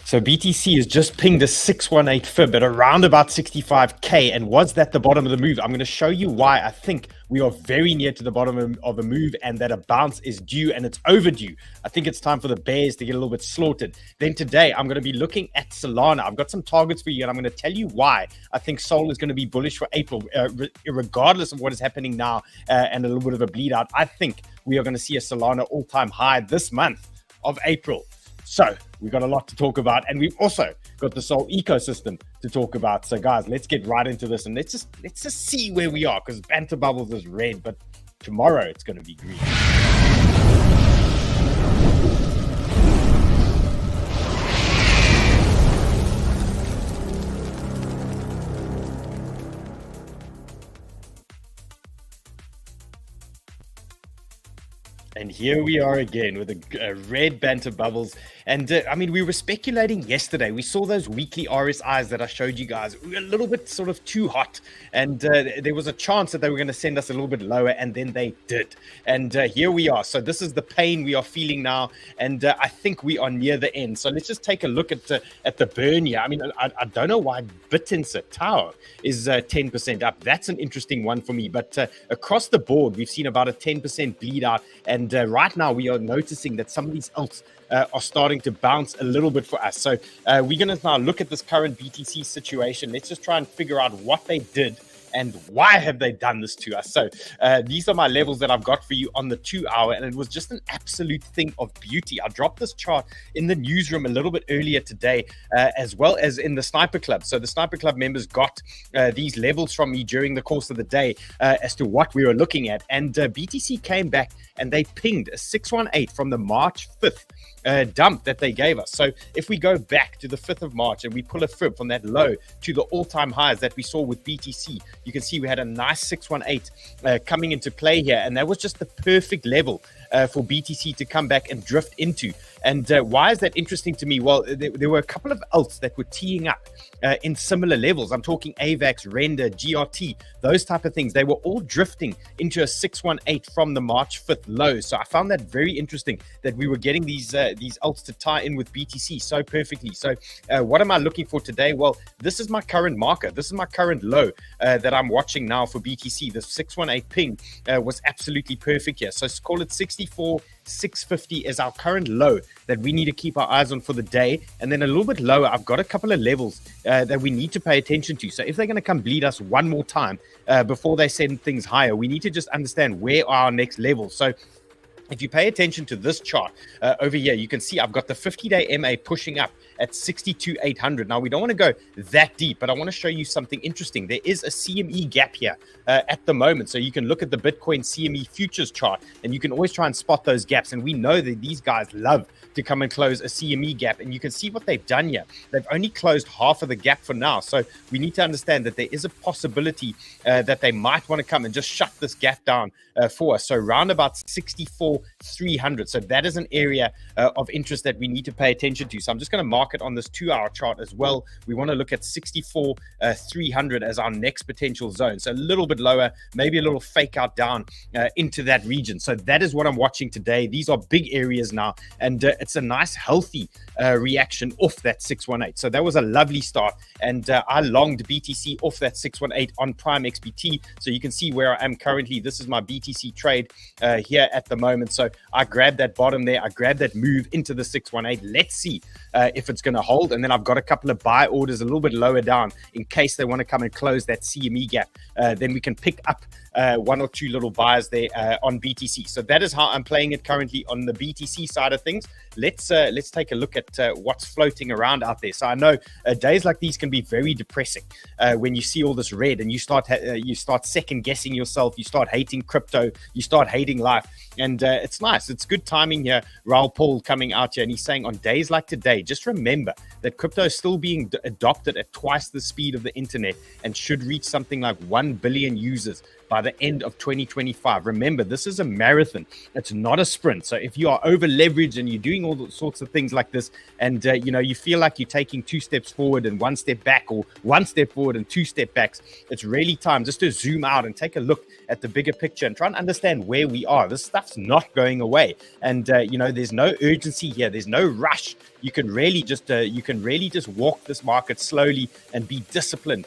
So BTC has just pinged a 618 fib at around about 65K. And was that the bottom of the move? I'm going to show you why I think we are very near to the bottom of a move and that a bounce is due and it's overdue. I think it's time for the bears to get a little bit slaughtered. Then today, I'm going to be looking at Solana. I've got some targets for you and I'm going to tell you why I think Sol is going to be bullish for April, regardless of what is happening now and a little bit of a bleed out. I think we are going to see a Solana all-time high this month of April. So we've got a lot to talk about, and we've also got the Sol ecosystem to talk about. So guys, let's get right into this and let's just see where we are, because Banter Bubbles is red, but tomorrow it's going to be green. And here we are again with a red Banter Bubbles. And I mean, we were speculating yesterday. We saw those weekly RSIs that I showed you guys. We were a little bit sort of too hot. And there was a chance that they were going to send us a little bit lower. And then they did. And here we are. So this is the pain we are feeling now. And I think we are near the end. So let's just take a look at the burn here. I mean, I don't know why 𝗪𝗘𝗘𝗫𝗪 is 10% up. That's an interesting one for me. But across the board, we've seen about a 10% bleed out. And right now, we are noticing that some of these alts are starting to bounce a little bit for us. So we're going to now look at this current BTC situation. Let's just try and figure out what they did and why have they done this to us. So these are my levels that I've got for you on the 2 hour, and it was just an absolute thing of beauty. I dropped this chart in the newsroom a little bit earlier today, as well as in the Sniper Club. So the Sniper Club members got these levels from me during the course of the day as to what we were looking at. And BTC came back and they pinged a 618 from the March 5th dump that they gave us. So if we go back to the 5th of March and we pull a fib from that low to the all-time highs that we saw with BTC, you can see we had a nice 618 coming into play here. And that was just the perfect level for BTC to come back and drift into. And why is that interesting to me? Well, there were a couple of alts that were teeing up in similar levels. I'm talking AVAX, Render, GRT, those type of things. They were all drifting into a 618 from the March 5th low. So I found that very interesting that we were getting these alts to tie in with BTC so perfectly. So what am I looking for today? Well, this is my current marker. This is my current low that I'm watching now for BTC. The 618 ping was absolutely perfect here. So let's call it 64,650 is our current low that we need to keep our eyes on for the day. And then a little bit lower, I've got a couple of levels that we need to pay attention to. So if they're going to come bleed us one more time before they send things higher, we need to just understand where are our next levels. So if you pay attention to this chart over here, you can see I've got the 50-day MA pushing up at 62,800. Now, we don't want to go that deep, but I want to show you something interesting. There is a CME gap here at the moment. So you can look at the Bitcoin CME futures chart, and you can always try and spot those gaps. And we know that these guys love to come and close a CME gap. And you can see what they've done here. They've only closed half of the gap for now. So we need to understand that there is a possibility that they might want to come and just shut this gap down for us. So around about 64,300. So that is an area of interest that we need to pay attention to. So I'm just going to mark it on this 2 hour chart as well. We want to look at 64,300 as our next potential zone. So a little bit lower, maybe a little fake out down into that region. So that is what I'm watching today. These are big areas now, and it's a nice healthy reaction off that 618. So that was a lovely start, and I longed BTC off that 618 on Prime XBT. So you can see where I am currently. This is my BTC trade here at the moment. So I grabbed that bottom there. I grabbed that move into the 618. Let's see if it's going to hold. And then I've got a couple of buy orders a little bit lower down in case they want to come and close that CME gap. Then we can pick up one or two little buys there on BTC. So that is how I'm playing it currently on the BTC side of things. Let's take a look at what's floating around out there. So I know days like these can be very depressing when you see all this red and you start second guessing yourself. You start hating crypto. You start hating life. And it's nice. It's good timing here. Raoul Paul coming out here and he's saying on days like today, just remember that crypto is still being adopted at twice the speed of the internet and should reach something like 1 billion users by the end of 2025. Remember, this is a marathon. It's not a sprint. So if you are over leveraged and you're doing all sorts of things like this, and you feel like you're taking 2 steps forward and 1 step back, or 1 step forward and 2 step backs, it's really time just to zoom out and take a look at the bigger picture and try and understand where we are. This stuff's not going away, and there's no urgency here. There's no rush. You can really just walk this market slowly and be disciplined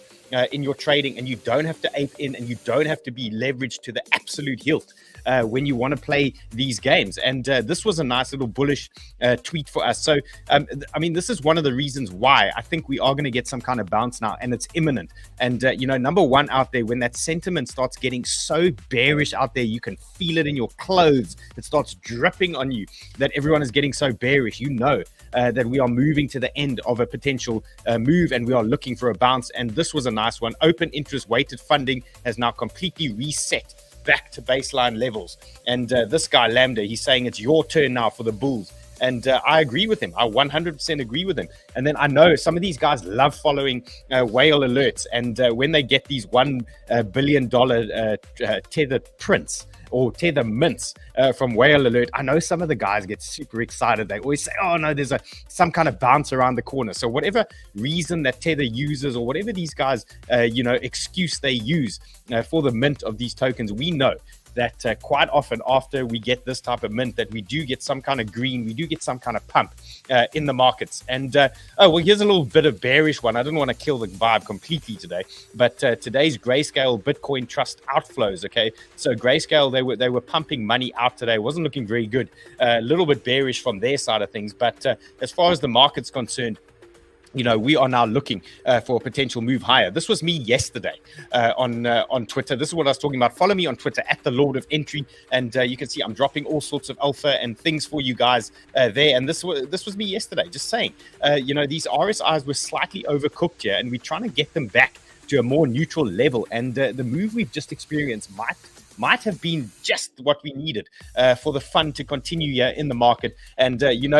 in your trading, and you don't have to ape in, and you don't have to be leveraged to the absolute hilt when you want to play these games. And this was a nice little bullish tweet for us. So this is one of the reasons why I think we are going to get some kind of bounce now, and it's imminent. And number one out there, when that sentiment starts getting so bearish out there, you can feel it in your clothes. It starts dripping on you that everyone is getting so bearish. That we are moving to the end of a potential move, and we are looking for a bounce. And this was a nice one. Open interest weighted funding has now completely reset back to baseline levels. And this guy 𝗪𝗧𝗪, he's saying it's your turn now for the bulls. And I agree with him. I 100% agree with him. And then I know some of these guys love following whale alerts. And when they get these $1 billion tethered prints or tether mints from whale alert, I know some of the guys get super excited. They always say, oh no, there's some kind of bounce around the corner. So whatever reason that Tether uses, or whatever these guys excuse they use for the mint of these tokens, we know that quite often after we get this type of mint, that we do get some kind of green, we do get some kind of pump in the markets. And here's a little bit of bearish one. I didn't want to kill the vibe completely today, but today's Grayscale Bitcoin Trust outflows. Okay, so Grayscale, they were pumping money out today. It wasn't looking very good. A little bit bearish from their side of things, but as far as the market's concerned, we are now looking for a potential move higher. This was me yesterday on Twitter. This is what I was talking about. Follow me on Twitter at the Lord of Entry, and you can see I'm dropping all sorts of alpha and things for you guys there. And this was me yesterday, just saying, these RSIs were slightly overcooked here, and we're trying to get them back to a more neutral level. And the move we've just experienced might have been just what we needed for the fun to continue here in the market. And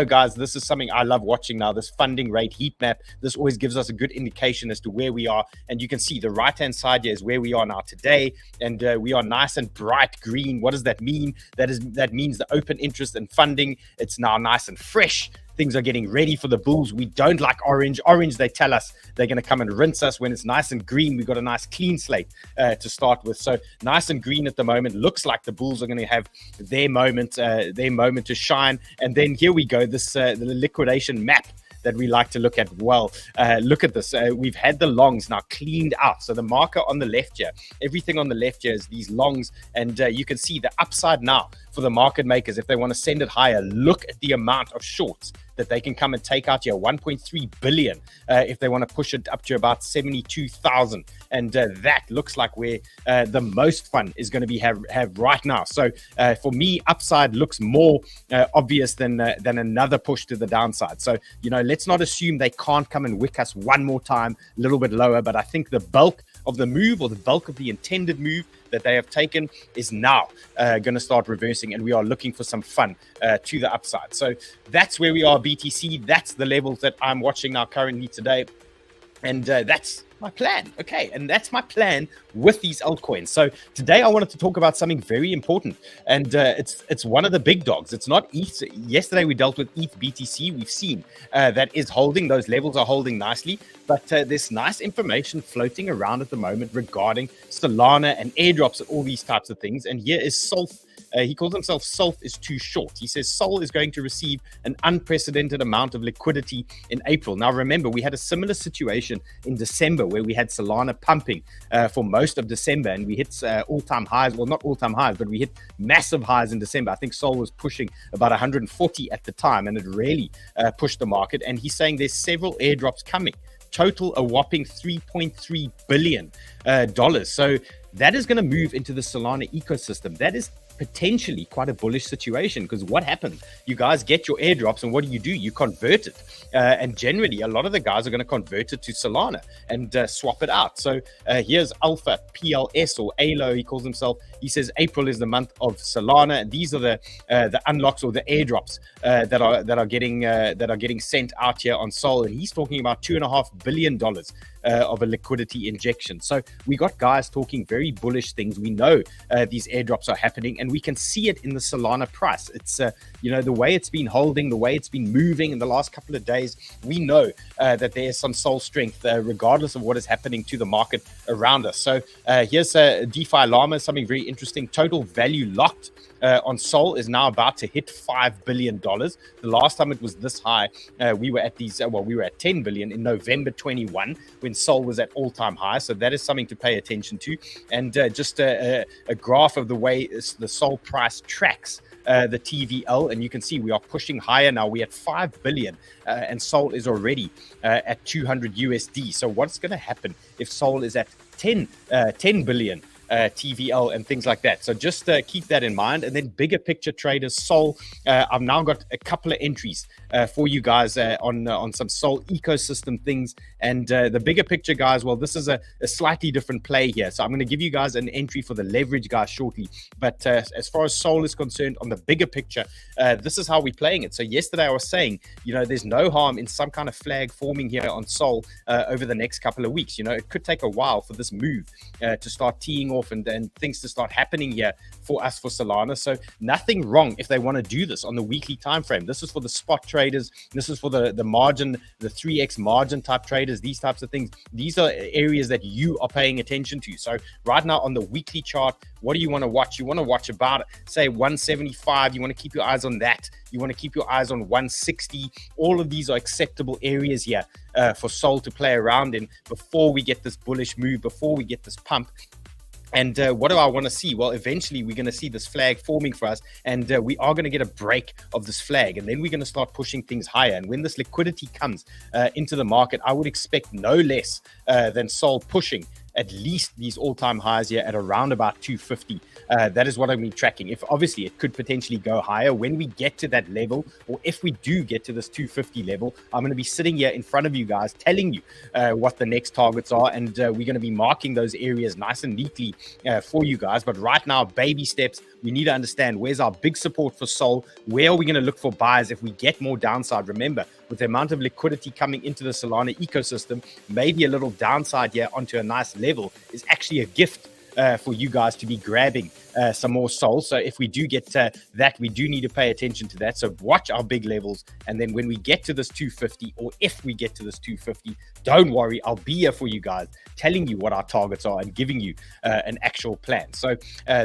guys, this is something I love watching now, this funding rate heat map. This always gives us a good indication as to where we are, and you can see the right hand side here is where we are now today, and we are nice and bright green. What does that mean? That means the open interest and funding, it's now nice and fresh. Things are getting ready for the bulls. We don't like orange. Orange, they tell us they're going to come and rinse us. When it's nice and green, we've got a nice clean slate to start with. So nice and green at the moment. Looks like the bulls are going to have their moment to shine. And then here we go, this the liquidation map that we like to look at. Well, look at this. We've had the longs now cleaned out. So the marker on the left here, everything on the left here is these longs, and you can see the upside now for the market makers. If they want to send it higher, look at the amount of shorts that they can come and take out here. 1.3 billion if they want to push it up to about 72,000, and that looks like where the most fun is going to be have right now. So for me, upside looks more obvious than another push to the downside. So let's not assume they can't come and wick us one more time a little bit lower, but I think the bulk of the move, or the bulk of the intended move that they have taken, is now going to start reversing, and we are looking for some fun to the upside. So that's where we are, BTC. That's the levels that I'm watching now currently today, and that's my plan. Okay, and that's my plan with these altcoins. So today I wanted to talk about something very important, and it's one of the big dogs. It's not ETH. Yesterday we dealt with ETH BTC. We've seen that is holding. Those levels are holding nicely, but there's nice information floating around at the moment regarding Solana and airdrops and all these types of things. And here is Solf. He calls himself Solf is too short. He says Sol is going to receive an unprecedented amount of liquidity in April. Now, remember, we had a similar situation in December where we had Solana pumping for most of December, and we hit all-time highs. Well, not all-time highs, but we hit massive highs in December. I think Sol was pushing about 140 at the time, and it really pushed the market. And he's saying there's several airdrops coming. Total a whopping $3.3 billion. So that is going to move into the Solana ecosystem. That is potentially quite a bullish situation, because what happens? You guys get your airdrops, and what do? You convert it. And generally, a lot of the guys are going to convert it to Solana and swap it out. So here's Alpha PLS or ALO, he calls himself. He says April is the month of Solana, and these are the unlocks or the airdrops that are getting sent out here on Sol. And he's talking about $2.5 billion of a liquidity injection. So we got guys talking very bullish things. We know these airdrops are happening, and we can see it in the Solana price. It's the way it's been holding, the way it's been moving in the last couple of days. We know that there is some Sol strength, regardless of what is happening to the market around us. So here's DeFi Llama, something very interesting. Total value locked on Sol is now about to hit $5 billion. The last time it was this high, we were at we were at 10 billion in November 21 when Sol was at all-time high. So that is something to pay attention to. And just a graph of the way the Sol price tracks the TVL, and you can see we are pushing higher now. We're at 5 billion and Sol is already at 200 USD. So what's going to happen if Sol is at 10 billion TVL and things like that? So just keep that in mind. And then bigger picture traders, Sol, I've now got a couple of entries for you guys on some Sol ecosystem things. And the bigger picture, guys, well, this is a slightly different play here. So I'm going to give you guys an entry for the leverage, guys, shortly. But as far as Sol is concerned, on the bigger picture, this is how we're playing it. So yesterday I was saying, there's no harm in some kind of flag forming here on Sol over the next couple of weeks. It could take a while for this move to start teeing off and things to start happening here for us for Solana. So nothing wrong if they want to do this on the weekly time frame. This is for the spot traders. This is for the margin, the 3x margin type traders, these types of things. These are areas that you are paying attention to. So right now on the weekly chart, what do you want to watch? You want to watch about, say, 175. You want to keep your eyes on that. You want to keep your eyes on 160. All of these are acceptable areas here for Sol to play around in before we get this bullish move, before we get this pump. And what do I want to see? Well, eventually we're going to see this flag forming for us, and we are going to get a break of this flag, and then we're going to start pushing things higher. And when this liquidity comes into the market, I would expect no less than Sol pushing at least these all-time highs here at around about 250. That is what I've been tracking. If obviously it could potentially go higher when we get to that level, or if we do get to this 250 level, I'm going to be sitting here in front of you guys telling you what the next targets are, and we're going to be marking those areas nice and neatly for you guys. But right now, baby steps. We need to understand where's our big support for Sol. Where are we going to look for buys if we get more downside? Remember, with the amount of liquidity coming into the Solana ecosystem, maybe a little downside here onto a nice level is actually a gift for you guys to be grabbing some more Sol. So if we do get that, we do need to pay attention to that. So watch our big levels. And then when we get to this 250, or if we get to this 250, don't worry, I'll be here for you guys, telling you what our targets are and giving you an actual plan. So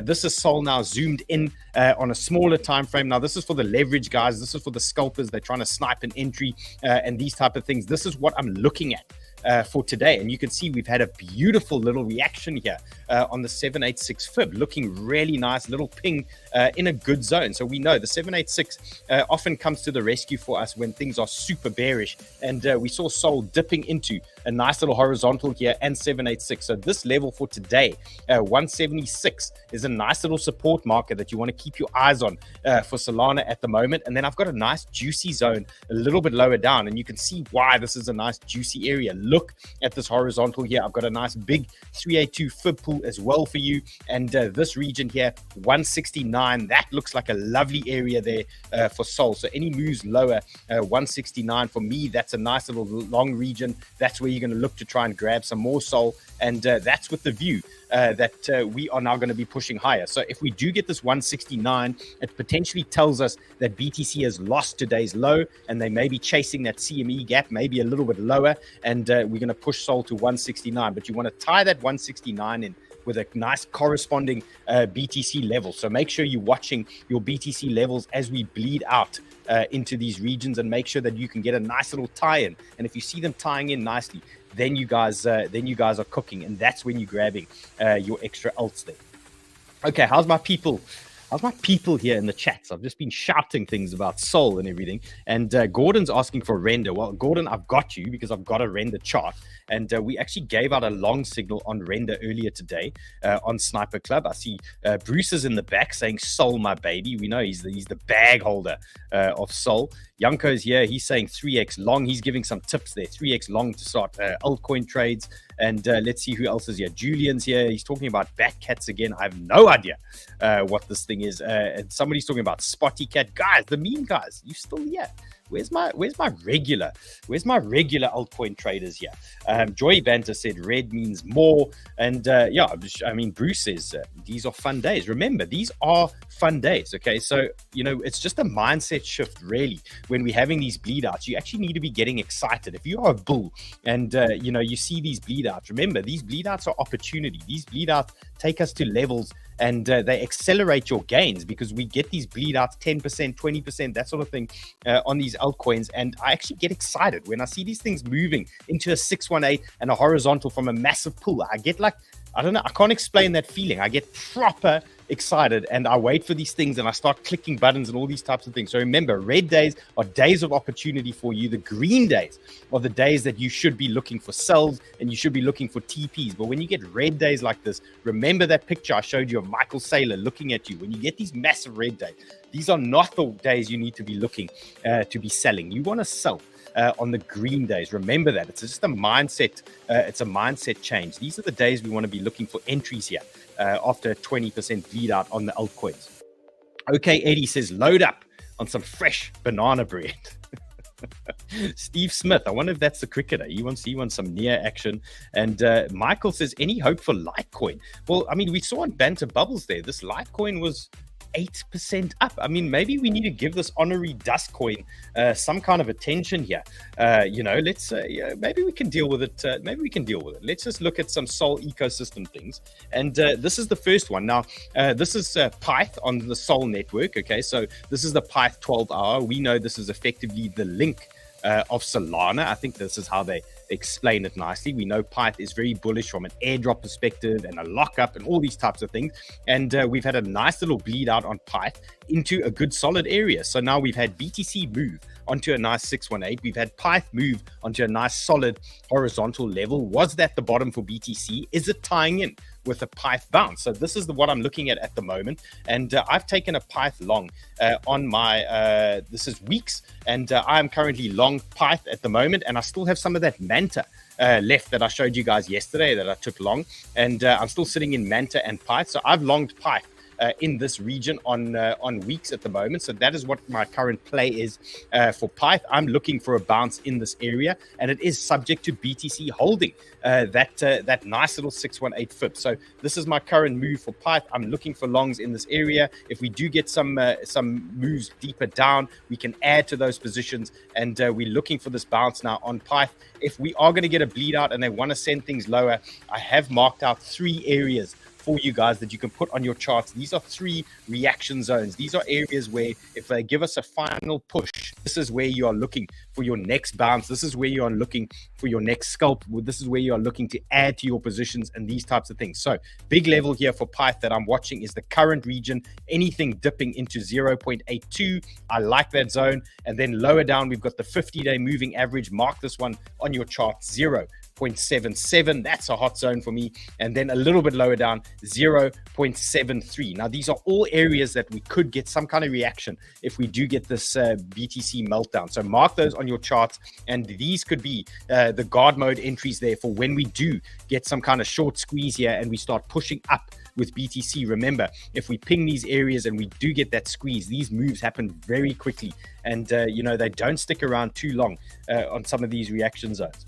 this is Sol now zoomed in on a smaller time frame. Now, this is for the leverage guys. This is for the scalpers. They're trying to snipe an entry and these type of things. This is what I'm looking at for today. And you can see we've had a beautiful little reaction here on the 786 fib, looking really nice, little ping in a good zone. So we know the 786 often comes to the rescue for us when things are super bearish. And we saw Sol dipping into a nice little horizontal here and 786. So this level for today, 176, is a nice little support marker that you want to keep your eyes on for Solana at the moment. And then I've got a nice juicy zone a little bit lower down, and you can see why this is a nice juicy area. Look at this horizontal here. I've got a nice big 382 fib pool as well for you. And this region here, 169, that looks like a lovely area there for Sol. So any moves lower, 169 for me, that's a nice little long region. That's where you're going to look to try and grab some more Sol. And that's with the view that we are now going to be pushing higher. So if we do get this 169, it potentially tells us that BTC has lost today's low, and they may be chasing that CME gap, maybe a little bit lower, and we're going to push Sol to 169. But you want to tie that 169 in with a nice corresponding BTC level. So make sure you're watching your BTC levels as we bleed out into these regions, and make sure that you can get a nice little tie-in. And if you see them tying in nicely, then you guys are cooking, and that's when you're grabbing your extra alts there. Okay, how's my people here in the chats? I've just been shouting things about Sol and everything. And Gordon's asking for render. Well, Gordon, I've got you because I've got a render chart. And we actually gave out a long signal on render earlier today on Sniper Club. I see Bruce is in the back saying Sol, my baby. We know he's the bag holder of Sol. Yanko's here. He's saying 3x long. He's giving some tips there. 3x long to start altcoin trades. And let's see who else is here. Julian's here. He's talking about bat cats again. I have no idea what this thing is. And somebody's talking about spotty cat. Guys, the meme guys, you still here? Where's my regular altcoin traders here? Joy Banter said red means more. And yeah, I mean, Bruce says these are fun days. Remember, these are fun days. Okay, so you know, it's just a mindset shift really. When we're having these bleed outs, you actually need to be getting excited. If you are a bull and you know, you see these bleed outs, remember, these bleed outs are opportunity. These bleed outs take us to levels and they accelerate your gains, because we get these bleed outs 10%, 20%, that sort of thing on these altcoins. And I actually get excited when I see these things moving into a 618 and a horizontal from a massive pull. I get like, I don't know, I can't explain that feeling. I get proper excited and I wait for these things and I start clicking buttons and all these types of things. So remember, red days are days of opportunity for you. The green days are the days that you should be looking for sells and you should be looking for TPs. But when you get red days like this, remember that picture I showed you of Michael Saylor looking at you. When you get these massive red days, these are not the days you need to be looking to be selling. You want to sell on the green days. Remember that. It's just a mindset. It's a mindset change. These are the days we want to be looking for entries here after a 20% bleed out on the altcoins. Okay, Eddie says load up on some fresh banana bread. Steve Smith, I wonder if that's the cricketer. He wants some near action. And Michael says, any hope for Litecoin? Well, I mean, we saw on Banter Bubbles there, this Litecoin was 8% up. I mean, maybe we need to give this honorary dust coin some kind of attention here. You know, let's maybe we can deal with it. Let's just look at some Sol ecosystem things. And this is the first one. Now, this is Pyth on the Sol network. Okay, so this is the Pyth 12 hour. We know this is effectively the link of Solana. I think this is how they explain it nicely. We know Pyth is very bullish from an airdrop perspective and a lockup and all these types of things. And we've had a nice little bleed out on Pyth into a good solid area. So now we've had BTC move onto a nice 618. We've had Pyth move onto a nice solid horizontal level. Was that the bottom for BTC? Is it tying in with a Pyth bounce? So this is what I'm looking at the moment. And I've taken a Pyth long on my, this is WEEX. And I'm currently long Pyth at the moment. And I still have some of that Manta left that I showed you guys yesterday that I took long. And I'm still sitting in Manta and Pyth. So I've longed Pyth in this region on WEEX at the moment. So that is what my current play is for Pyth. I'm looking for a bounce in this area, and it is subject to BTC holding that nice little 618 FIB. So this is my current move for Pyth. I'm looking for longs in this area. If we do get some moves deeper down, we can add to those positions, and we're looking for this bounce now on Pyth. If we are going to get a bleed out and they want to send things lower, I have marked out 3 areas for you guys that you can put on your charts. These are 3 reaction zones. These are areas where if they give us a final push, this is where you are looking for your next bounce. This is where you are looking for your next scalp. This is where you are looking to add to your positions and these types of things. So big level here for Pyth that I'm watching is the current region. Anything dipping into 0.82, I like that zone. And then lower down, we've got the 50-day moving average. Mark this one on your chart, 0.77. That's a hot zone for me. And then a little bit lower down, 0.73. Now, these are all areas that we could get some kind of reaction if we do get this BTC meltdown. So mark those on your charts. And these could be the guard mode entries there for when we do get some kind of short squeeze here and we start pushing up with BTC. Remember, if we ping these areas and we do get that squeeze, these moves happen very quickly. And, you know, they don't stick around too long on some of these reaction zones.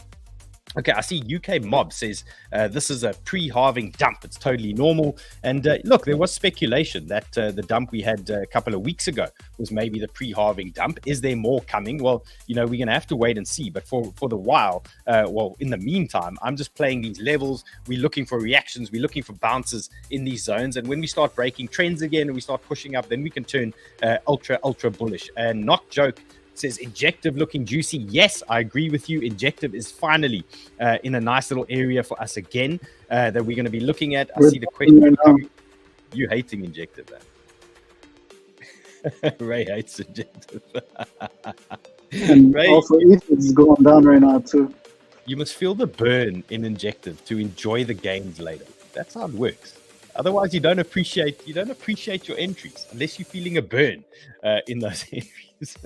Okay, I see UK Mob says this is a pre-halving dump. It's totally normal. And look, there was speculation that the dump we had a couple of weeks ago was maybe the pre-halving dump. Is there more coming? Well, you know, we're going to have to wait and see. But for the while, well, in the meantime, I'm just playing these levels. We're looking for reactions. We're looking for bounces in these zones. And when we start breaking trends again and we start pushing up, then we can turn ultra bullish. And Not Joke says Injective looking juicy. Yes, I agree with you. Injective is finally in a nice little area for us again that we're going to be looking at. I see the question. You hating Injective, man. Ray hates Injective. And Ray, also ETH is going down right now too. You must feel the burn in Injective to enjoy the gains later. That's how it works. Otherwise, you don't appreciate your entries unless you're feeling a burn in those areas.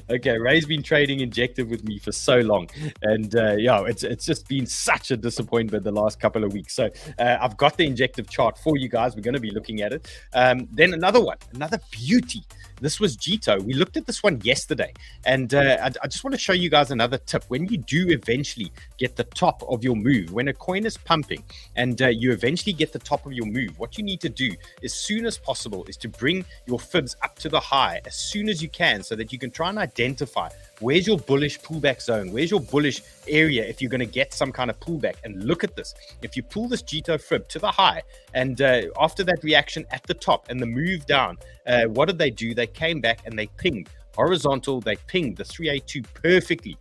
Okay, Ray's been trading injective with me for so long, and yeah, it's just been such a disappointment the last couple of weeks. So I've got the injective chart for you guys. We're going to be looking at it. Then another beauty. This was 𝗬𝗘𝗘𝗫𝗦. We looked at this one yesterday, and I just want to show you guys another tip. When you do eventually get the top of your move, when a coin is pumping and you eventually get the top of your move, what you need to do as soon as possible is to bring your fibs up to the high as soon as you can, so that you can try and identify where's your bullish pullback zone, where's your bullish area if you're going to get some kind of pullback. And look at this. If you pull this 𝗬𝗘𝗘𝗫𝗦 fib to the high, and after that reaction at the top and the move down, what did they do? They came back and they pinged horizontal. They pinged the 382 perfectly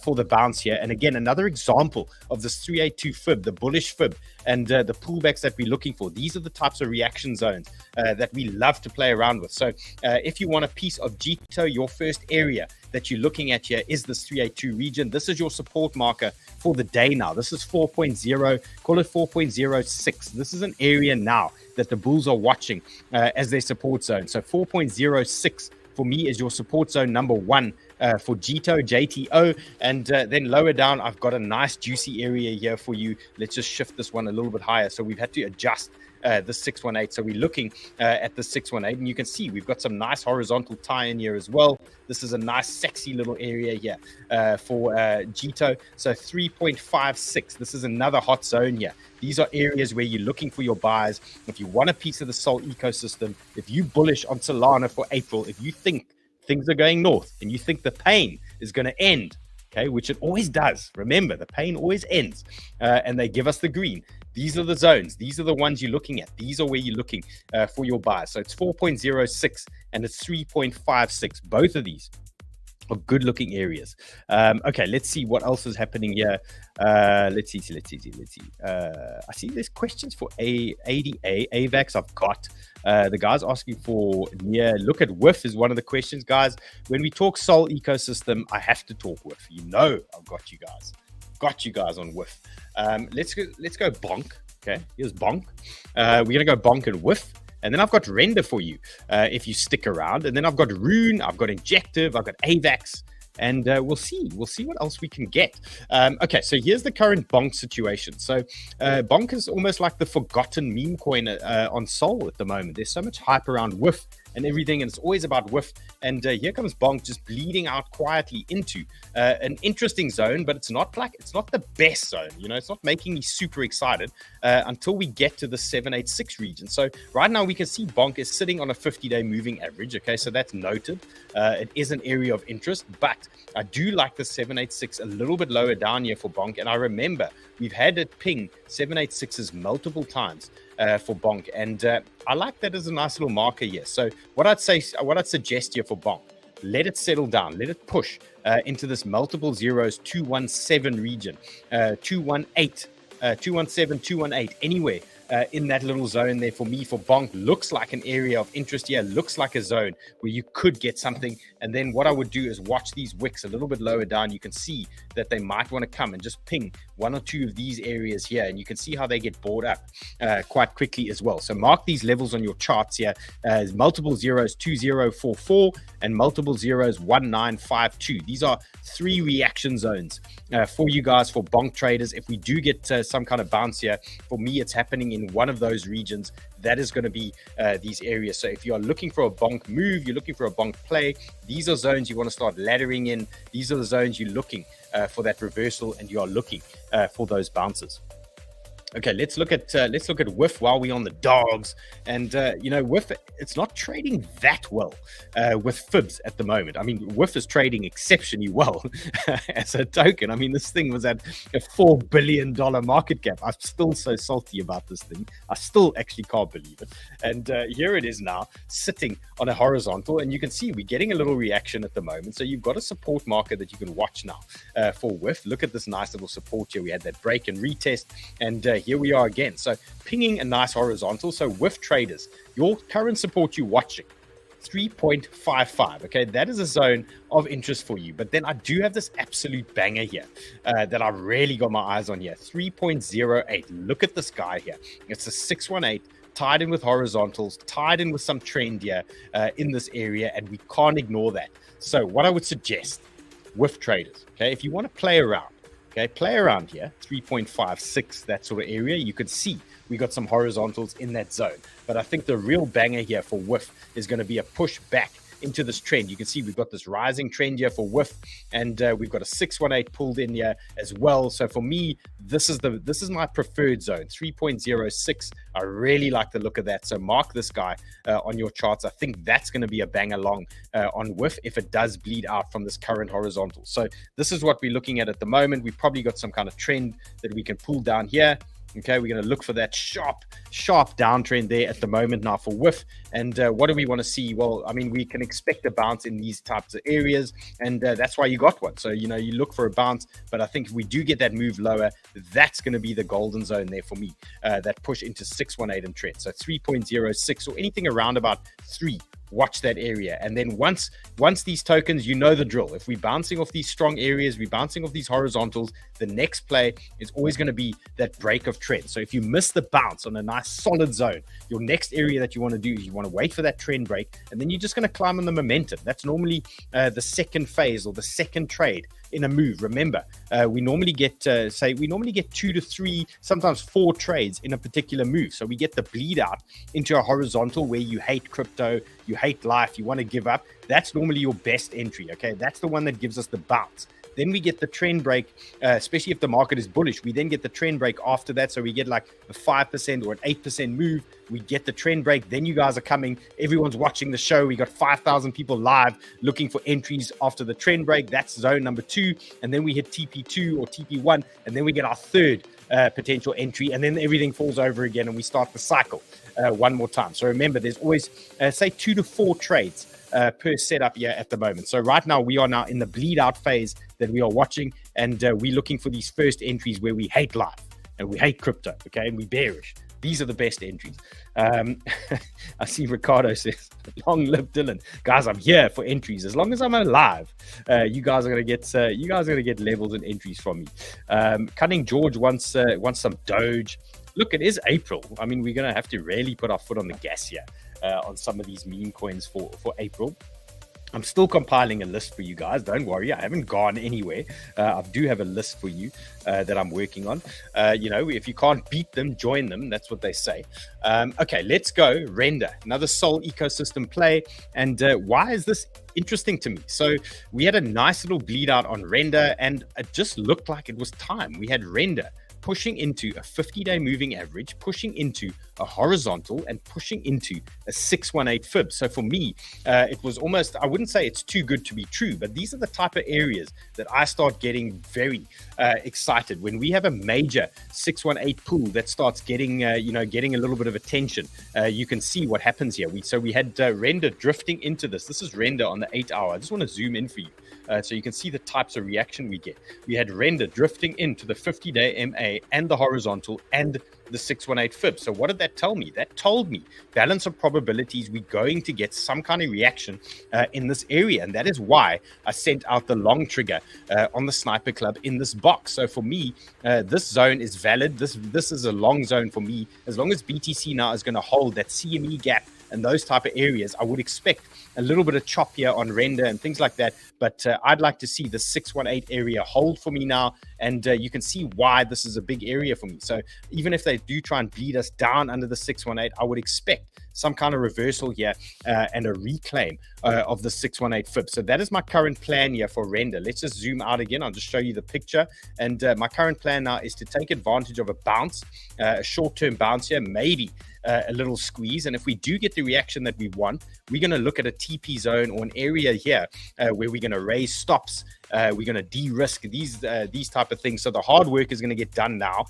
for the bounce here. And again, another example of this 382 fib, the bullish fib, and the pullbacks that we're looking for. These are the types of reaction zones that we love to play around with. So if you want a piece of 𝗬𝗘𝗘𝗫𝗦, your first area that you're looking at here is this 382 region. This is your support marker for the day now. This is 4.0, call it 4.06. This is an area now that the bulls are watching as their support zone. So 4.06 for me is your support zone number one for 𝗬𝗘𝗘𝗫𝗦. And then lower down, I've got a nice juicy area here for you. Let's just shift this one a little bit higher. So we've had to adjust the 618. So we're looking at the 618, and you can see we've got some nice horizontal tie in here as well. This is a nice sexy little area here for 𝗬𝗘𝗘𝗫𝗦. So 3.56. This is another hot zone here. These are areas where you're looking for your buys. If you want a piece of the SOL ecosystem, if you bullish on Solana for April, if you think things are going north and you think the pain is going to end, okay, which it always does. Remember, the pain always ends, and they give us the green. These are the zones. These are the ones you're looking at. These are where you're looking for your buys. So it's 4.06 and it's 3.56. Both of these are good looking areas. Okay, let's see what else is happening here. Let's see. I see there's questions for AVAX. I've got the guys asking for look at WIF is one of the questions, guys. When we talk SOL ecosystem, I have to talk WIF. You know, I've got you guys on WIF. Let's go BONK. Okay, here's BONK. We're gonna go BONK and WIF. And then I've got render for you if you stick around. And then I've got RUNE, I've got injective, I've got AVAX, and we'll see what else we can get. Okay, so here's the current BONK situation. So BONK is almost like the forgotten meme coin on SOL at the moment. There's so much hype around WIF and everything, and it's always about WIF. And here comes BONK just bleeding out quietly into an interesting zone, but it's not the best zone. You know, it's not making me super excited until we get to the 786 region. So right now we can see BONK is sitting on a 50-day moving average. Okay, so that's noted. It is an area of interest, but I do like the 786 a little bit lower down here for BONK. And I remember we've had it ping 786s multiple times for BONK, and I like that as a nice little marker here. So what I'd suggest here for BONK, let it settle down, let it push into this multiple zeros 217 region, 218, 217, 218, anywhere in that little zone there for me. For BONK, looks like an area of interest here, looks like a zone where you could get something. And then what I would do is watch these wicks a little bit lower down. You can see that they might want to come and just ping one or two of these areas here, and you can see how they get bored up quite quickly as well. So mark these levels on your charts here as multiple zeros 2044 and multiple zeros 1952. These are three reaction zones for you guys, for BONK traders. If we do get some kind of bounce here, for me it's happening in one of those regions. That is going to be these areas. So if you are looking for a BONK move, you're looking for a BONK play, these are zones you want to start laddering in. These are the zones you're looking for that reversal, and you are looking for those bounces. Okay, let's look at WIF while we're on the dogs. And you know, WIF, it's not trading that well with fibs at the moment. I mean, WIF is trading exceptionally well as a token. I mean, this thing was at a $4 billion market cap. I'm still so salty about this thing. I still actually can't believe it. And here it is now, sitting on a horizontal, and you can see we're getting a little reaction at the moment. So you've got a support marker that you can watch now for WIF. Look at this nice little support here. We had that break and retest, and here we are again. So pinging a nice horizontal. So WIF traders, your current support you're watching, 3.55. Okay, that is a zone of interest for you. But then I do have this absolute banger here that I really got my eyes on here, 3.08. Look at this guy here. It's a 618 tied in with horizontals, tied in with some trend here in this area, and we can't ignore that. So what I would suggest with traders, okay, if you want to play around, okay, play around here, 3.56, that sort of area. You can see we got some horizontals in that zone. But I think the real banger here for WIF is going to be a push back into this trend. You can see we've got this rising trend here for WIF, and we've got a 618 pulled in here as well. So for me, this is my preferred zone, 3.06. I really like the look of that. So mark this guy on your charts. I think that's going to be a bang along on WIF if it does bleed out from this current horizontal. So this is what we're looking at the moment. We've probably got some kind of trend that we can pull down here. Okay, we're going to look for that sharp downtrend there at the moment now for WIF. And what do we want to see? Well, I mean, we can expect a bounce in these types of areas, and that's why you got one. So, you know, you look for a bounce, but I think if we do get that move lower, that's going to be the golden zone there for me, that push into 618 and trend. So 3.06 or anything around about 3. Watch that area. And then once these tokens, you know the drill. If we're bouncing off these strong areas, we're bouncing off these horizontals, the next play is always going to be that break of trend. So if you miss the bounce on a nice solid zone, your next area that you want to do is you want to wait for that trend break, and then you're just going to climb on the momentum. That's normally the second phase or the second trade in a move. Remember, we normally get 2 to 3, sometimes 4 trades in a particular move. So we get the bleed out into a horizontal where you hate crypto, you hate life, you want to give up. That's normally your best entry. Okay, that's the one that gives us the bounce. Then we get the trend break, especially if the market is bullish. We then get the trend break after that. So we get like a 5% or an 8% move. We get the trend break. Then you guys are coming. Everyone's watching the show. We got 5,000 people live looking for entries after the trend break. That's zone number 2. And then we hit TP2 or TP1. And then we get our third potential entry. And then everything falls over again and we start the cycle one more time. So remember, there's always, say, 2 to 4 trades per setup here at the moment. So right now we are now in the bleed out phase that we are watching, and we're looking for these first entries where we hate life and we hate crypto, okay, and we bearish. These are the best entries. I see Ricardo says, long live Dylan. Guys, I'm here for entries. As long as I'm alive, you guys are gonna get levels and entries from me. Cunning George wants some Doge. Look, it is April. I mean, we're gonna have to really put our foot on the gas here on some of these meme coins for April. I'm still compiling a list for you guys. Don't worry, I haven't gone anywhere. I do have a list for you that I'm working on. You know, if you can't beat them, join them. That's what they say. Okay, let's go. Render, another Sol ecosystem play. And why is this interesting to me? So we had a nice little bleed out on Render, and it just looked like it was time. We had Render pushing into a 50-day moving average, pushing into a horizontal, and pushing into a 618 fib. So for me, it was almost, I wouldn't say it's too good to be true, but these are the type of areas that I start getting very excited when we have a major 618 pull that starts getting, getting a little bit of attention. You can see what happens here. So we had Render drifting into this. This is Render on the 8 hour. I just want to zoom in for you. So you can see the types of reaction we get. We had Render drifting into the 50-day MA and the horizontal and the 618 fib. So what did that tell me? That told me balance of probabilities, we're going to get some kind of reaction in this area. And that is why I sent out the long trigger on the Sniper Club in this box. So for me, this zone is valid. This is a long zone for me. As long as BTC now is going to hold that CME gap and those type of areas, I would expect a little bit of chop here on Render and things like that. But I'd like to see the 618 area hold for me now. And you can see why this is a big area for me. So even if they do try and bleed us down under the 618, I would expect some kind of reversal here and a reclaim of the 618 fib. So that is my current plan here for Render. Let's just zoom out again. I'll just show you the picture. And my current plan now is to take advantage of a bounce, a short-term bounce here, maybe a little squeeze. And if we do get the reaction that we want, we're going to look at a TP zone or an area here where we're going to raise stops. We're going to de-risk these type of things. So the hard work is going to get done now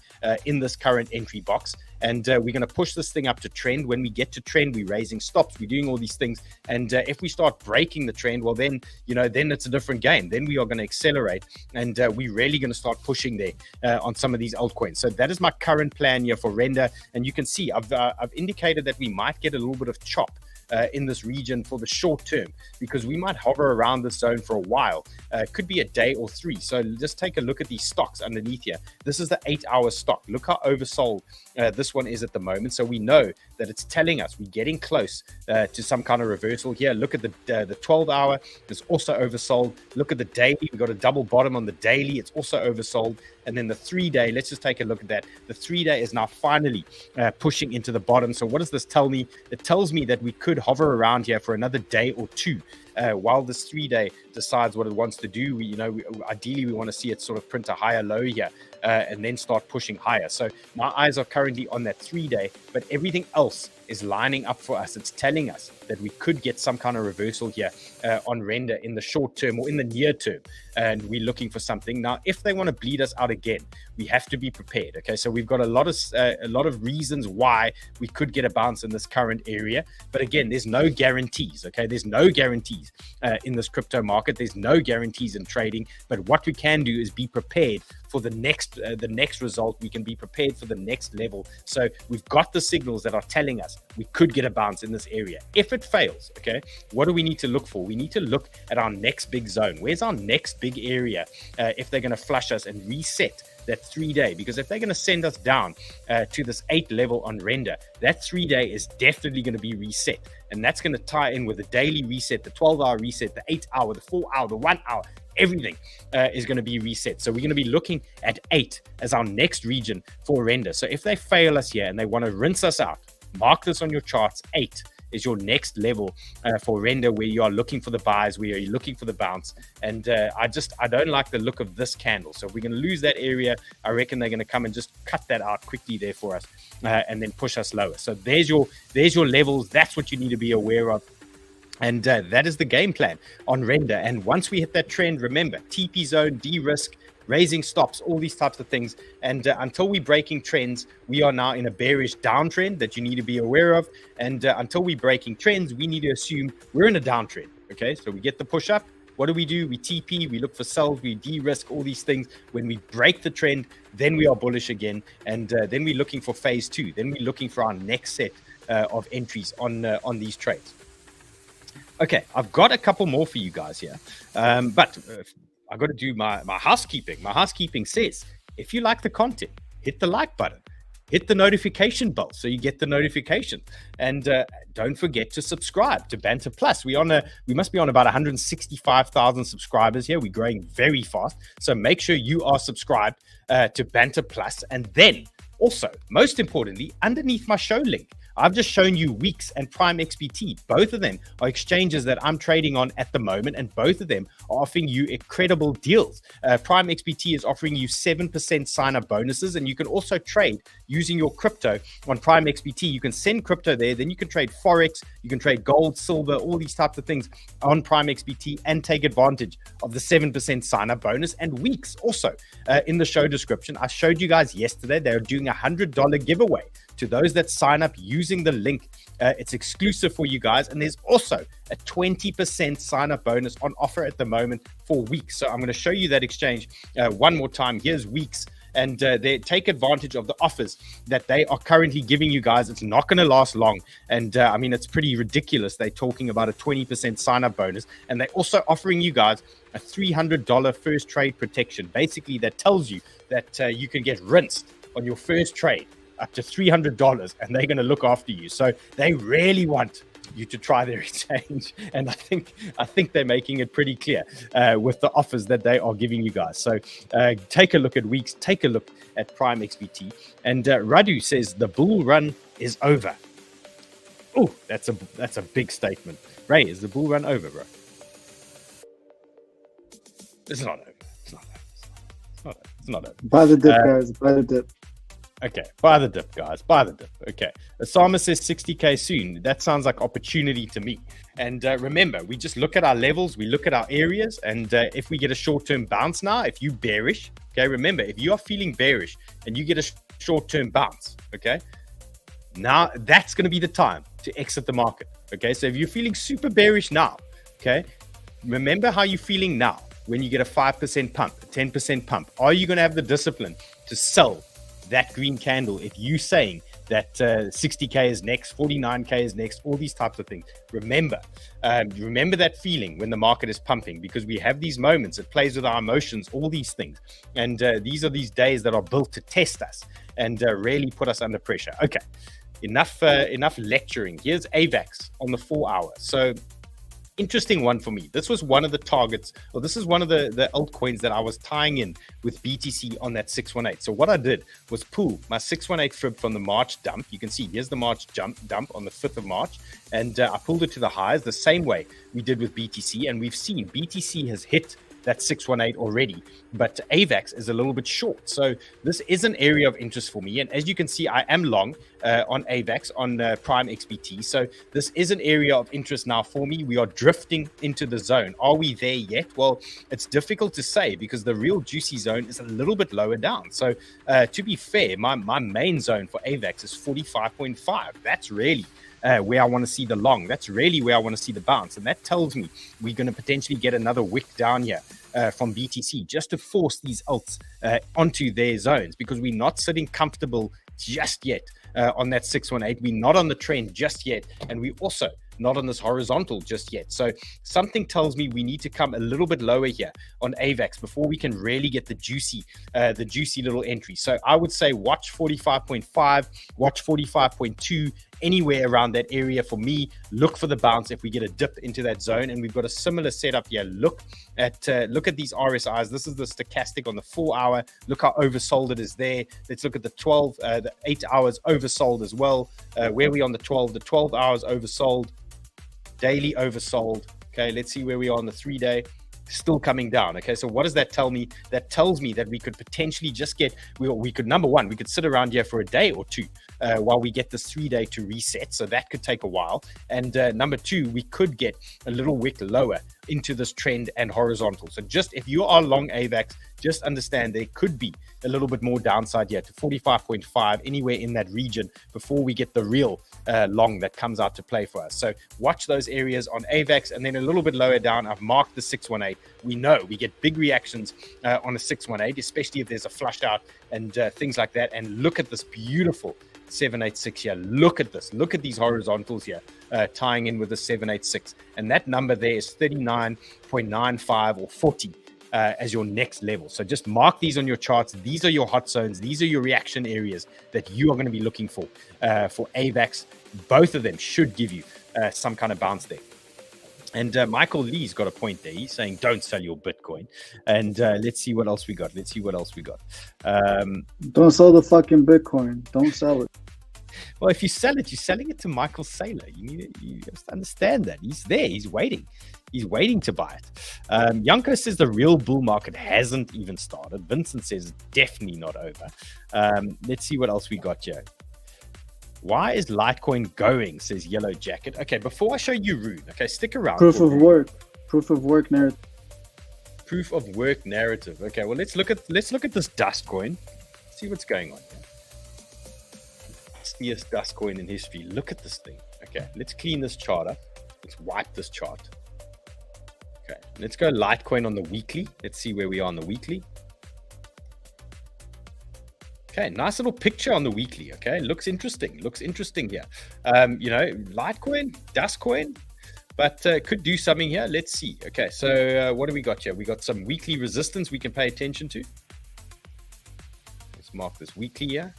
in this current entry box. And we're going to push this thing up to trend. When we get to trend, we're raising stops. We're doing all these things. And if we start breaking the trend, well, then it's a different game. Then we are going to accelerate. And we're really going to start pushing there on some of these altcoins. So that is my current plan here for Render. And you can see I've indicated that we might get a little bit of chop in this region for the short term, because we might hover around this zone for a while. Could be a day or 3. So just take a look at these stocks underneath here. This is the 8-hour stock. Look how oversold this one is at the moment. So we know that it's telling us we're getting close to some kind of reversal here. Look at the 12-hour. It's also oversold. Look at the daily. We've got a double bottom on the daily. It's also oversold. And then the 3-day, let's just take a look at that. The 3-day is now finally pushing into the bottom. So what does this tell me? It tells me that we could hover around here for another day or 2 while this 3-day decides what it wants to do. Ideally, we want to see it sort of print a higher low here and then start pushing higher. So my eyes are currently on that 3-day, but everything else is lining up for us. It's telling us that we could get some kind of reversal here on render in the short term or in the near term, and we're looking for something. Now, if they want to bleed us out again, we have to be prepared. Okay, so we've got a lot of reasons why we could get a bounce in this current area, but again, there's no guarantees. Okay, there's no guarantees in this crypto market. There's no guarantees in trading, but what we can do is be prepared for the next result. We can be prepared for the next level. So we've got the signals that are telling us we could get a bounce in this area. If it fails, okay, what do we need to look for? We need to look at our next big zone. Where's our next big area if they're going to flush us and reset that 3-day? Because if they're going to send us down to this 8 level on render, that 3-day is definitely going to be reset, and that's going to tie in with the daily reset, the 12-hour reset, the 8-hour, the 4-hour, the 1-hour. Everything is going to be reset. So we're going to be looking at 8 as our next region for render. So if they fail us here and they want to rinse us out, mark this on your charts. 8 is your next level for render, where you are looking for the buys, where you're looking for the bounce. And I don't like the look of this candle. So if we're going to lose that area, I reckon they're going to come and just cut that out quickly there for us and then push us lower. So there's your levels. That's what you need to be aware of. And that is the game plan on render. And once we hit that trend, remember, TP zone, de-risk, raising stops, all these types of things. And until we're breaking trends, we are now in a bearish downtrend that you need to be aware of. And until we're breaking trends, we need to assume we're in a downtrend. Okay, so we get the push up. What do? We TP, we look for sells, we de-risk, all these things. When we break the trend, then we are bullish again. And then we're looking for phase 2. Then we're looking for our next set of entries on these trades. Okay, I've got a couple more for you guys here, but I've got to do my housekeeping. My housekeeping says, if you like the content, hit the like button, hit the notification bell so you get the notification, and don't forget to subscribe to Banter Plus. We must be on about 165,000 subscribers here. We're growing very fast, so make sure you are subscribed to Banter Plus. And then also, most importantly, underneath my show link, I've just shown you WEEX and Prime XBT. Both of them are exchanges that I'm trading on at the moment, and both of them are offering you incredible deals. Prime XBT is offering you 7% sign-up bonuses, and you can also trade using your crypto on Prime XBT. You can send crypto there, then you can trade Forex, you can trade gold, silver, all these types of things on Prime XBT and take advantage of the 7% sign-up bonus. And WEEX also, in the show description, I showed you guys yesterday, they're doing a $100 giveaway to those that sign up using the link. It's exclusive for you guys, and there's also a 20% sign-up bonus on offer at the moment for WEEX. So I'm going to show you that exchange one more time. Here's WEEX, and they take advantage of the offers that they are currently giving you guys. It's not going to last long, and I mean, it's pretty ridiculous. They're talking about a 20% sign-up bonus, and they're also offering you guys a $300 first trade protection. Basically, that tells you that you can get rinsed on your first trade up to $300, and they're going to look after you. So they really want you to try their exchange, and I think they're making it pretty clear with the offers that they are giving you guys. So take a look at WEEX, take a look at Prime XBT. And Radu says the bull run is over. Oh, that's a big statement. Ray, is the bull run over, bro? It's not over. It's not over. Buy the dip, guys. Buy the dip. Okay, buy the dip, guys. Buy the dip. Okay. Osama says 60K soon. That sounds like opportunity to me. And remember, we just look at our levels, we look at our areas, and if we get a short-term bounce now, if you bearish, okay, remember, if you are feeling bearish and you get a short-term bounce, okay, now that's going to be the time to exit the market. Okay, so if you're feeling super bearish now, okay, remember how you're feeling now when you get a 5% pump, a 10% pump. Are you going to have the discipline to sell that green candle if you saying that 60K is next, 49K is next, all these types of things. Remember that feeling when the market is pumping, because we have these moments. It plays with our emotions, all these things. And these are these days that are built to test us and really put us under pressure. Okay, enough lecturing. Here's AVAX on the 4 hour. So interesting one for me. This was one of the targets, or this is one of the altcoins that I was tying in with BTC on that 618. So what I did was pull my 618 fib from the March dump. You can see here's the March dump on the 5th of March. And I pulled it to the highs the same way we did with BTC. And we've seen BTC has hit that 618 already, but AVAX is a little bit short. So this is an area of interest for me. And as you can see, I am long on AVAX on Prime XBT. So this is an area of interest now for me. We are drifting into the zone. Are we there yet? Well, it's difficult to say because the real juicy zone is a little bit lower down. So to be fair, my main zone for AVAX is 45.5. That's really where I want to see the long. That's really where I want to see the bounce. And that tells me we're going to potentially get another wick down here from BTC just to force these alts onto their zones, because we're not sitting comfortable just yet on that 618. We're not on the trend just yet. And we also not on this horizontal just yet. So something tells me we need to come a little bit lower here on AVAX before we can really get the juicy little entry. So I would say watch 45.5, watch 45.2, anywhere around that area for me. Look for the bounce if we get a dip into that zone. And we've got a similar setup here. Look at these RSIs. This is the stochastic on the 4 hour. Look how oversold it is there. Let's look at the 8 hours oversold as well. Where are we on the 12? The 12 hours oversold, daily oversold. Okay, let's see where we are on the 3 day. Still coming down. Okay, so what does that tell me? That tells me that we could potentially just get, we could, number one, we could sit around here for a day or two while we get this 3 day to reset. So that could take a while. And number two, we could get a little wick lower into this trend and horizontal. So just if you are long AVAX, just understand there could be a little bit more downside here to 45.5, anywhere in that region before we get the real long that comes out to play for us. So watch those areas on AVAX, and then a little bit lower down, I've marked the 618. We know we get big reactions on a 618, especially if there's a flush out and things like that. And look at this beautiful 786 here. Look at this. Look at these horizontals here tying in with the 786. And that number there is 39.95 or 40. As your next level. So just mark these on your charts. These are your hot zones. These are your reaction areas that you are going to be looking for AVAX. Both of them should give you some kind of bounce there. And Michael Lee's got a point there. He's saying, don't sell your Bitcoin. And let's see what else we got. Don't sell the fucking Bitcoin. Don't sell it. Well, if you sell it, you're selling it to Michael Saylor. You have to understand that. He's there. He's waiting. He's waiting to buy it. Yanko says the real bull market hasn't even started. Vincent says it's definitely not over. Let's see what else we got here. Why is Litecoin going, says Yellow Jacket. Okay, before I show you Rune, okay, stick around. Proof of work narrative. Proof of work narrative. Okay, well, let's look at this dust coin. See what's going on here. Dustiest dust coin in history. Look at this thing. Okay, let's clean this chart up. Let's wipe this chart. Okay, let's go Litecoin on the weekly. Let's see where we are on the weekly. Okay, nice little picture on the weekly. Okay, looks interesting here. Litecoin, dust coin, but could do something here. Let's see. Okay, so what do we got here? We got some weekly resistance we can pay attention to. Let's mark this weekly here.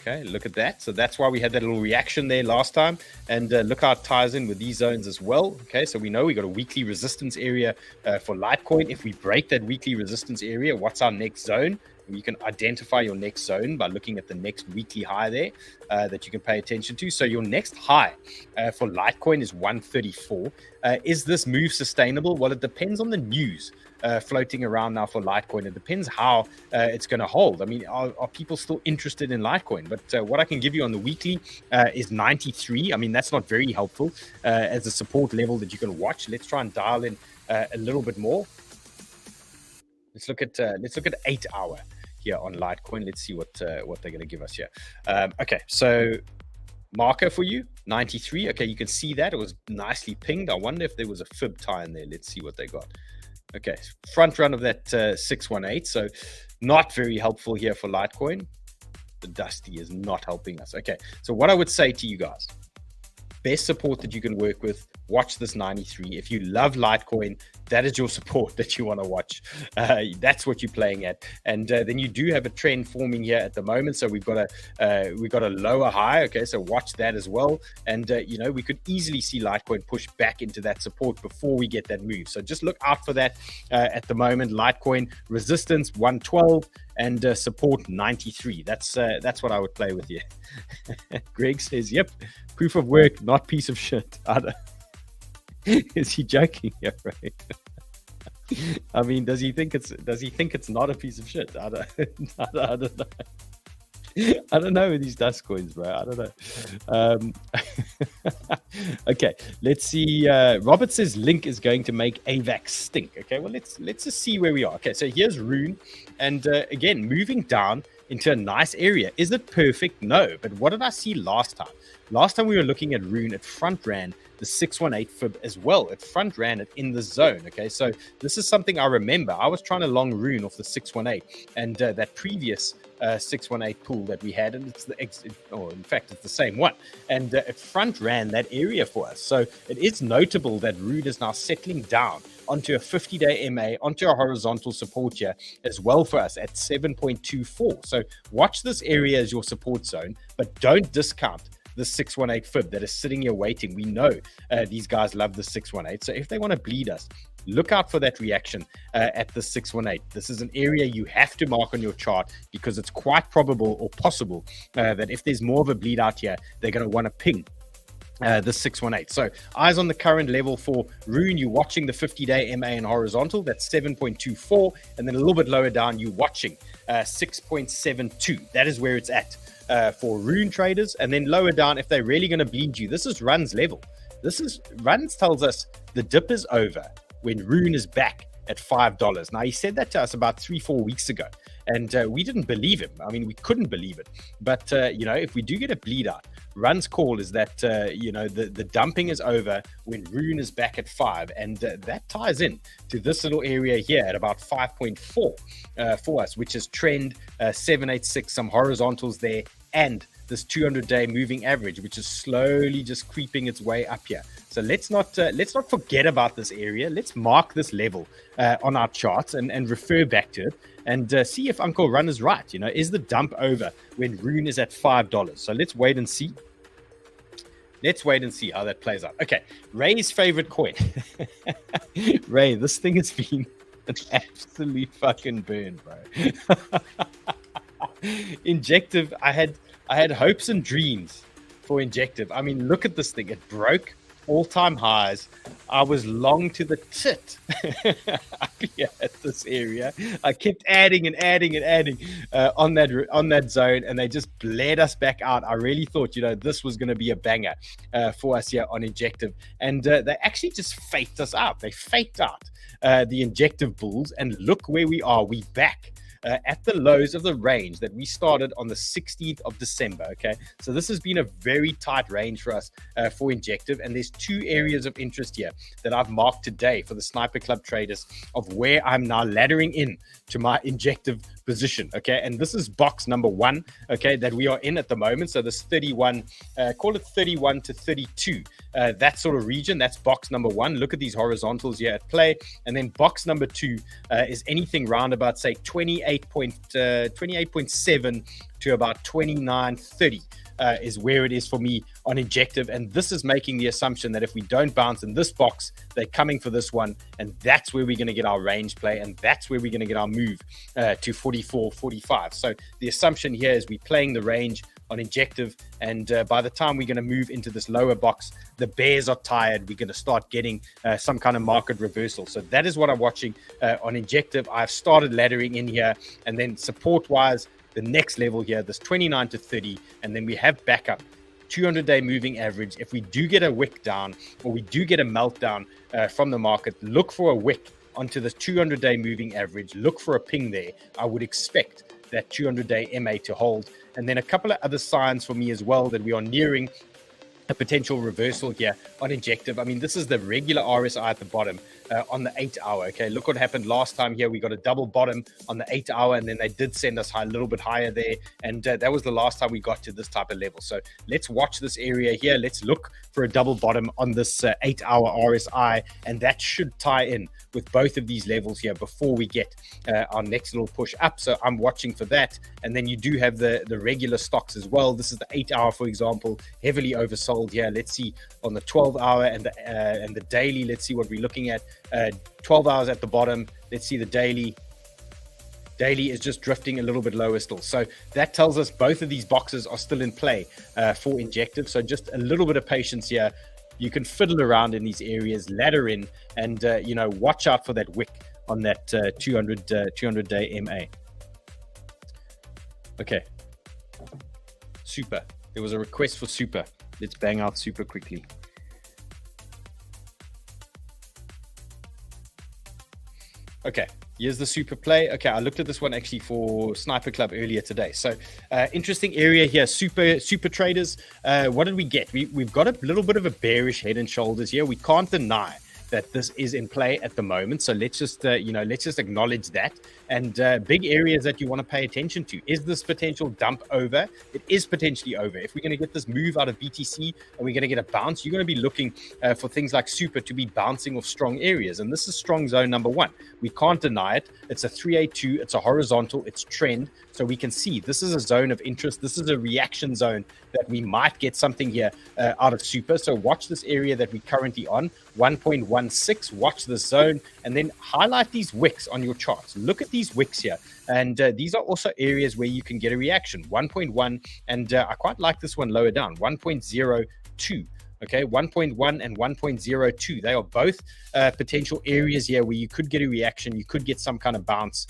Okay, look at that. So that's why we had that little reaction there last time. And look how it ties in with these zones as well. Okay, so we know we got a weekly resistance area for Litecoin. If we break that weekly resistance area, what's our next zone? You can identify your next zone by looking at the next weekly high there that you can pay attention to. So your next high for Litecoin is 134. Is this move sustainable? Well, it depends on the news floating around now for Litecoin. It depends how it's going to hold. I mean, are people still interested in Litecoin? But what I can give you on the weekly is 93. I mean, that's not very helpful as a support level that you can watch. Let's try and dial in a little bit more. Let's look at 8 hour here on Litecoin. Let's see what they're going to give us here. Okay, so marker for you, 93. Okay, you can see that it was nicely pinged. I wonder if there was a fib tie in there. Let's see what they got. Okay, front run of that 618. So not very helpful here for Litecoin. The Dusty is not helping us. Okay, so what I would say to you guys, best support that you can work with, watch this 93. If you love Litecoin, that is your support that you want to watch. That's what you're playing at. And then you do have a trend forming here at the moment. So we've got a lower high. Okay, so watch that as well. And you know, we could easily see Litecoin push back into that support before we get that move. So just look out for that at the moment. Litecoin resistance 112 and support 93. That's what I would play with you. Greg says, "Yep, proof of work, not piece of shit." Is he joking here, right? I mean, does he think it's not a piece of shit? I don't know. I don't know with these dust coins, bro. I don't know. Okay, let's see. Robert says Link is going to make AVAX stink. Okay, well, let's just see where we are. Okay, so here's Rune, and again, moving down into a nice area. Is it perfect? No. But what did I see last time? Last time we were looking at Rune, it front ran the 618 fib as well. It front ran it in the zone. Okay, so this is something I remember. I was trying to long Rune off the 618 and that previous 618 pool that we had, and it's in fact it's the same one, and it front ran that area for us. So it is notable that Rune is now settling down onto a 50-day MA, onto a horizontal support here as well for us at 7.24. So watch this area as your support zone, but don't discount the 618 fib that is sitting here waiting. We know these guys love the 618. So if they want to bleed us, look out for that reaction at the 618. This is an area you have to mark on your chart because it's quite probable or possible that if there's more of a bleed out here, they're going to want to ping the 618. So eyes on the current level for Rune. You're watching the 50-day MA and horizontal. That's 7.24. And then a little bit lower down, you're watching 6.72. That is where it's at for Rune traders. And then lower down, if they're really going to bleed you, this is Run's level. Runs tells us the dip is over when Rune is back at $5. Now, he said that to us about 3-4 weeks ago, and we didn't believe him. I mean, we couldn't believe it. But, you know, if we do get a bleed out, Run's call is that, you know, the dumping is over when Rune is back at 5. And that ties in to this little area here at about 5.4 for us, which is trend 786, some horizontals there, and this 200-day moving average, which is slowly just creeping its way up here. So let's not forget about this area. Let's mark this level on our charts and refer back to it and see if Uncle Run is right. You know, is the dump over when Rune is at $5? So let's wait and see. Let's wait and see how that plays out. Okay, Ray's favorite coin. Ray, this thing has been an absolute fucking burn, bro. Injective, I had hopes and dreams for Injective. I mean, look at this thing. It broke all-time highs. I was long to the tit up here at this area. I kept adding and adding and adding on that zone, and they just bled us back out. I really thought, you know, this was going to be a banger for us here on Injective, and they actually just faked us out. They faked out the Injective bulls, and look where we are. We back at the lows of the range that we started on the 16th of December. Okay, so this has been a very tight range for us for Injective, and there's two areas of interest here that I've marked today for the Sniper Club traders of where I'm now laddering in to my Injective position. Okay, and this is box number 1, okay, that we are in at the moment. So this 31, call it 31 to 32, that sort of region, that's box number 1. Look at these horizontals here at play. And then box number 2 is anything round about, say, 28.7 to about 29.30 is where it is for me on Injective. And this is making the assumption that if we don't bounce in this box, they're coming for this one, and that's where we're going to get our range play, and that's where we're going to get our move to 44, 45. So the assumption here is we're playing the range on Injective, and by the time we're going to move into this lower box, the bears are tired. We're going to start getting some kind of market reversal. So that is what I'm watching on Injective. I've started laddering in here, and then support wise, the next level here, this 29 to 30, and then we have backup 200-day moving average. If we do get a wick down, or we do get a meltdown from the market, look for a wick onto the 200-day moving average. Look for a ping there. I would expect that 200-day MA to hold. And then a couple of other signs for me as well that we are nearing a potential reversal here on Injective. I mean, this is the regular RSI at the bottom. on the 8 hour. Okay, look what happened last time here. We got a double bottom on the 8 hour, and then they did send us a little bit higher there, and that was the last time we got to this type of level. So let's watch this area here. Let's look for a double bottom on this 8 hour RSI, and that should tie in with both of these levels here before we get our next little push up. So I'm watching for that. And then you do have the regular stocks as well. This is the 8 hour, for example, heavily oversold here. Let's see on the 12 hour and the daily. Let's see what we're looking at. 12 hours at the bottom. Let's see the daily. Daily is just drifting a little bit lower still. So that tells us both of these boxes are still in play for injective. So just a little bit of patience here. You can fiddle around in these areas, ladder in, and you know, watch out for that wick on that 200-day MA. Okay, super. There was a request for super. Let's bang out super quickly. Okay, here's the super play. Okay, I looked at this one actually for Sniper Club earlier today. So interesting area here, super traders. What did we get? We've got a little bit of a bearish head and shoulders here. We can't deny that this is in play at the moment. So let's just, you know, let's just acknowledge that. And big areas that you want to pay attention to. Is this potential dump over? It is potentially over. If we're going to get this move out of BTC and we're going to get a bounce, you're going to be looking for things like super to be bouncing off strong areas. And this is strong zone number one. We can't deny it. It's a 382. It's a horizontal. It's trend. So we can see this is a zone of interest. This is a reaction zone that we might get something here out of super. So watch this area that we're currently on, 1.16. Watch this zone and then highlight these wicks on your charts. Look at these wicks here. And these are also areas where you can get a reaction, 1.1. And I quite like this one lower down, 1.02. Okay, 1.1 and 1.02. They are both potential areas here where you could get a reaction. You could get some kind of bounce,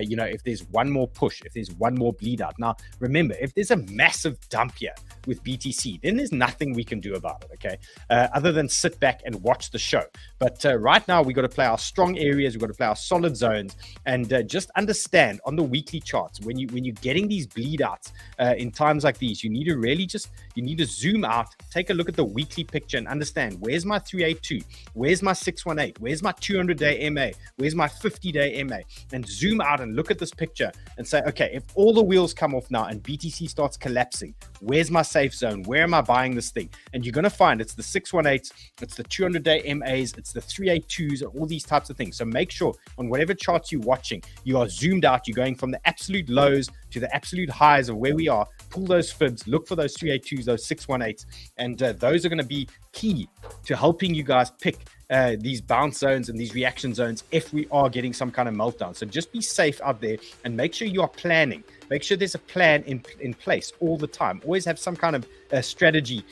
you know, if there's one more push, if there's one more bleed out. Now, remember, if there's a massive dump here with BTC, then there's nothing we can do about it, okay, other than sit back and watch the show. But right now, we got to play our strong areas. We've got to play our solid zones and just understand on the weekly charts, when you're getting these bleed outs in times like these, you need to really you need to zoom out, take a look at the weekly picture and understand, where's my 382, where's my 618, where's my 200-day MA, where's my 50-day MA, and zoom out and look at this picture and say, okay, if all the wheels come off now and BTC starts collapsing, where's my safe zone? Where am I buying this thing? And you're going to find it's the 618s, it's the 200-day MAs, it's the 382s, and all these types of things. So make sure on whatever charts you're watching, you are zoomed out. You're going from the absolute lows to the absolute highs of where we are. Pull those fibs, look for those 382s, those 618s, and those are going to be key to helping you guys pick these bounce zones and these reaction zones if we are getting some kind of meltdown. So just be safe out there and make sure you are planning. Make sure there's a plan in place all the time. Always have some kind of strategy,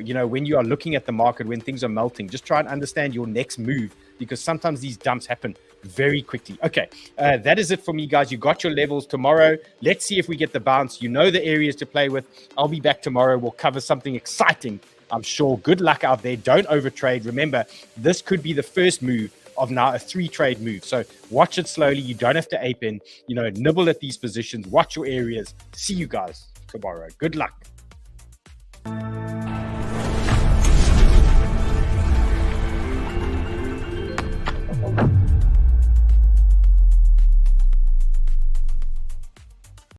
you know, when you are looking at the market, when things are melting. Just try and understand your next move, because sometimes these dumps happen very quickly. Okay, that is it for me, guys. You got your levels tomorrow. Let's see if we get the bounce. You know the areas to play with. I'll be back tomorrow. We'll cover something exciting, I'm sure. Good luck out there. Don't overtrade. Remember, this could be the first move of now a 3-trade move. So watch it slowly. You don't have to ape in, you know, nibble at these positions. Watch your areas. See you guys tomorrow. Good luck.